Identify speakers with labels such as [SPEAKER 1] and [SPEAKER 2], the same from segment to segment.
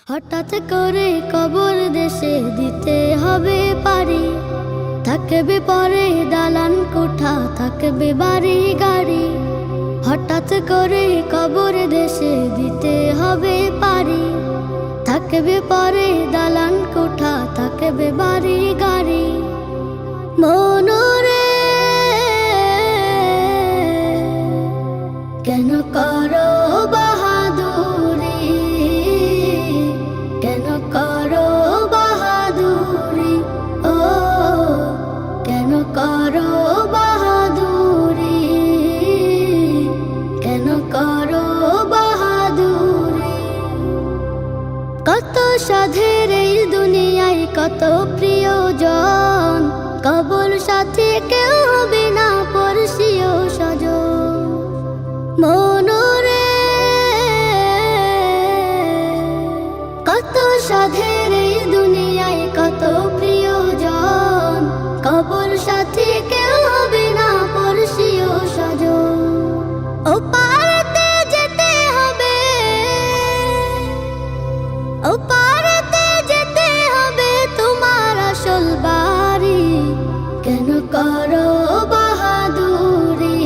[SPEAKER 1] হঠাৎ করে কবর দেশে দিতে হবে পারি, থাকবে পরে দালান কোঠা, থাকবে বাড়ি গাড়ি। হঠাৎ করে কবর দেশে দিতে হবে পারি, থাকবে পরে দালান কোঠা, থাকবে বাড়ি গাড়ি। মনরে কেন করো বাহাদুরি, কেন করো বাহাদুরি, ও কেন করো বাহাদুরি, কেন করো বাহাদুরি। কত সাধের এই দুনিয়ায় কত প্রিয়জন, কবর সাথে কেউ হবে না পরশীয় স্বজন। মনরে কত সাধের এই দুনিয়ায় কত প্রিয়জন, কবর সাথে কেউ হবে না পরশীয় স্বজন। ও পারেতে যেতে হবে, ও পারেতে যেতে হবে তোমার আসল বাড়ি। কেন করো বাহাদুরি,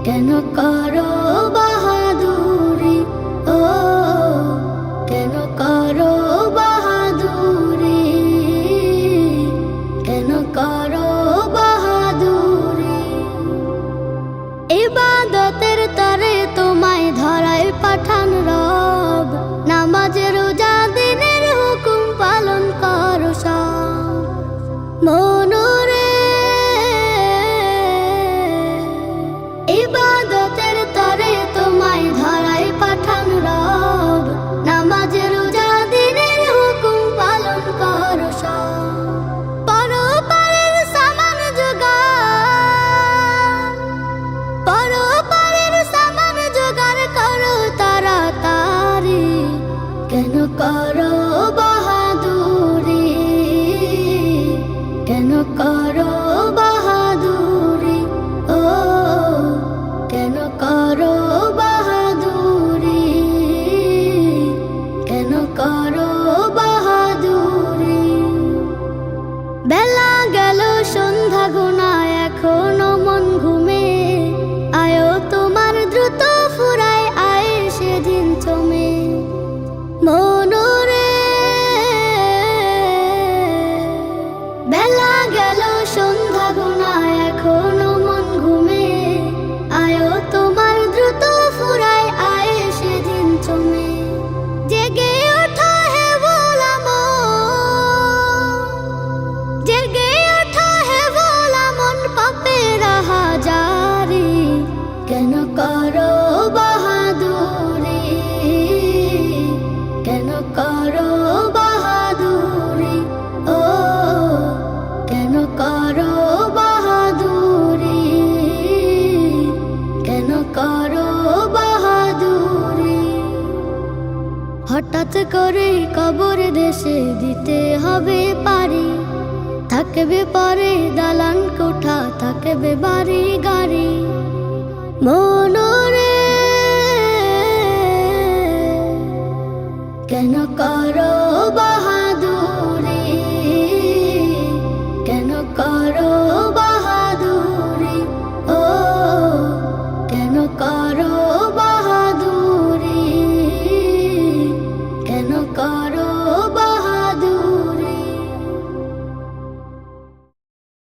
[SPEAKER 1] কেন করো বাহাদুরি, ও কেন করো বাহাদুরি, কেন করো বাহাদুরি। ইবাদতের তরে তোমায় ধরায় পাঠান রব, নামাজ রোজা দিনের হুকুম পালন করো সব। মনরে ইবাদতের তরে তোমায় ধরায় পাঠান রব, নামাজ রোজা দিনের হুকুম পালন করো সব। পরপারের সামান জোগাড়, পরপারের সামান জোগাড় করো তাড়াতাড়ি। কেন করো বাহাদুরি, কেন করো বাহাদুরি, ও কেন করো বাহাদুরি, কেন করো বাহাদুরি। বেলা গেল সন্ধ্যা গোনা, এখনো মন ঘুমে, আয়ো তোমার দ্রুত ফুরায় আয় সেদিন চমে। মনরে বেলা গেল সন্ধ্যা গোনা, এখনো মন ঘুমে, আয়ো তোমার দ্রুত ফুরায় আয় সেদিন চমে। জেগে ওঠো হে ভোলামন, জেগে ওঠো হে ভোলামন, পাপের হাজারি। কেন করো বাহাদুরি, কেন করো বাহাদুরি, ও কেন করো বাহাদুরি, কেন করো বাহাদুরি। হঠাৎ করে কবর দেশে দিতে হবে পারি, থাকবে পরে দালান কোঠা, থাকবে বাড়ি গাড়ি। মনরে কেন করো বাহাদুরি।